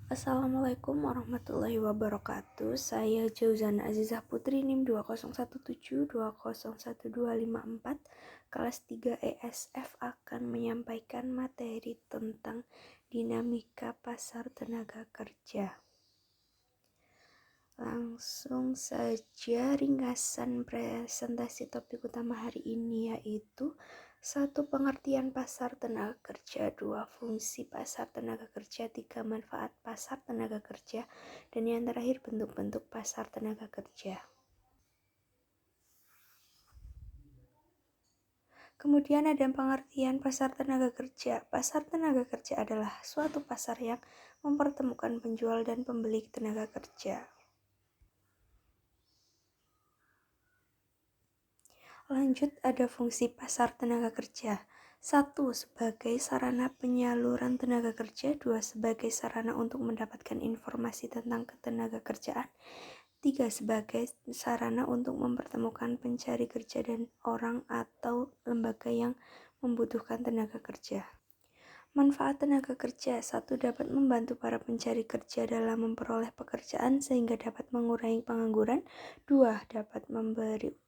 Assalamualaikum warahmatullahi wabarakatuh. Saya Jauzana Azizah Putri NIM 2017201254 kelas 3 ESF akan menyampaikan materi tentang dinamika pasar tenaga kerja. Langsung saja ringkasan presentasi topik utama hari ini yaitu 1. Pengertian pasar tenaga kerja, 2. Fungsi pasar tenaga kerja, 3. Manfaat pasar tenaga kerja, dan yang terakhir bentuk-bentuk pasar tenaga kerja. Kemudian ada pengertian pasar tenaga kerja. Pasar tenaga kerja adalah suatu pasar yang mempertemukan penjual dan pembeli tenaga kerja. Lanjut, ada fungsi pasar tenaga kerja. 1. Sebagai sarana penyaluran tenaga kerja. 2. Sebagai sarana untuk mendapatkan informasi tentang ketenaga kerjaan. 3. Sebagai sarana untuk mempertemukan pencari kerja dan orang atau lembaga yang membutuhkan tenaga kerja. Manfaat tenaga kerja. 1. Dapat membantu para pencari kerja dalam memperoleh pekerjaan sehingga dapat mengurangi pengangguran. 2. Dapat membantu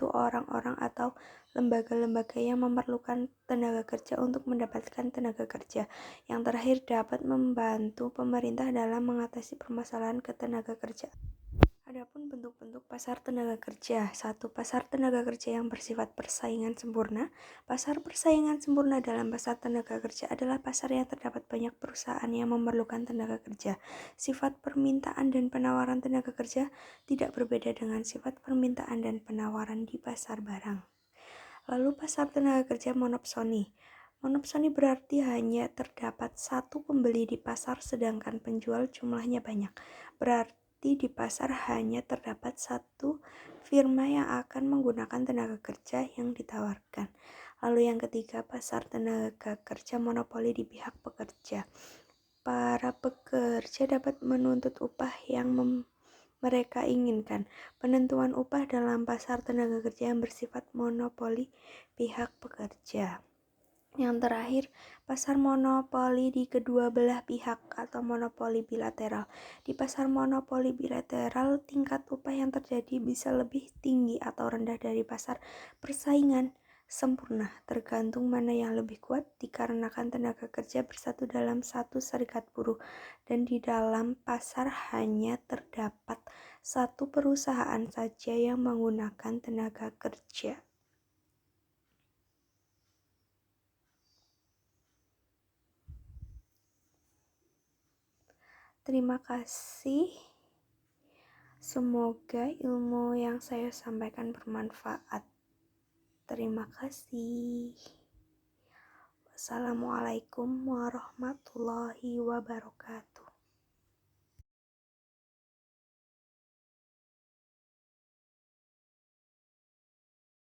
orang-orang atau lembaga-lembaga yang memerlukan tenaga kerja untuk mendapatkan tenaga kerja. Yang terakhir, dapat membantu pemerintah dalam mengatasi permasalahan ketenaga kerjaan. Adapun bentuk-bentuk pasar tenaga kerja. 1. Pasar tenaga kerja yang bersifat persaingan sempurna. Pasar persaingan sempurna dalam pasar tenaga kerja adalah pasar yang terdapat banyak perusahaan yang memerlukan tenaga kerja. Sifat permintaan dan penawaran tenaga kerja tidak berbeda dengan sifat permintaan dan penawaran di pasar barang. Lalu pasar tenaga kerja monopsoni. Monopsoni berarti hanya terdapat satu pembeli di pasar sedangkan penjual jumlahnya banyak. Berarti di pasar hanya terdapat satu firma yang akan menggunakan tenaga kerja yang ditawarkan. Lalu yang ketiga, pasar tenaga kerja monopoli di pihak pekerja. Para pekerja dapat menuntut upah yang mereka inginkan. Penentuan upah dalam pasar tenaga kerja yang bersifat monopoli pihak pekerja. Yang terakhir, pasar monopoli di kedua belah pihak atau monopoli bilateral. Di pasar monopoli bilateral, tingkat upah yang terjadi bisa lebih tinggi atau rendah dari pasar persaingan sempurna, tergantung mana yang lebih kuat dikarenakan tenaga kerja bersatu dalam satu serikat buruh dan di dalam pasar hanya terdapat satu perusahaan saja yang menggunakan tenaga kerja. Terima kasih. Semoga ilmu yang saya sampaikan bermanfaat. Terima kasih. Wassalamualaikum warahmatullahi wabarakatuh.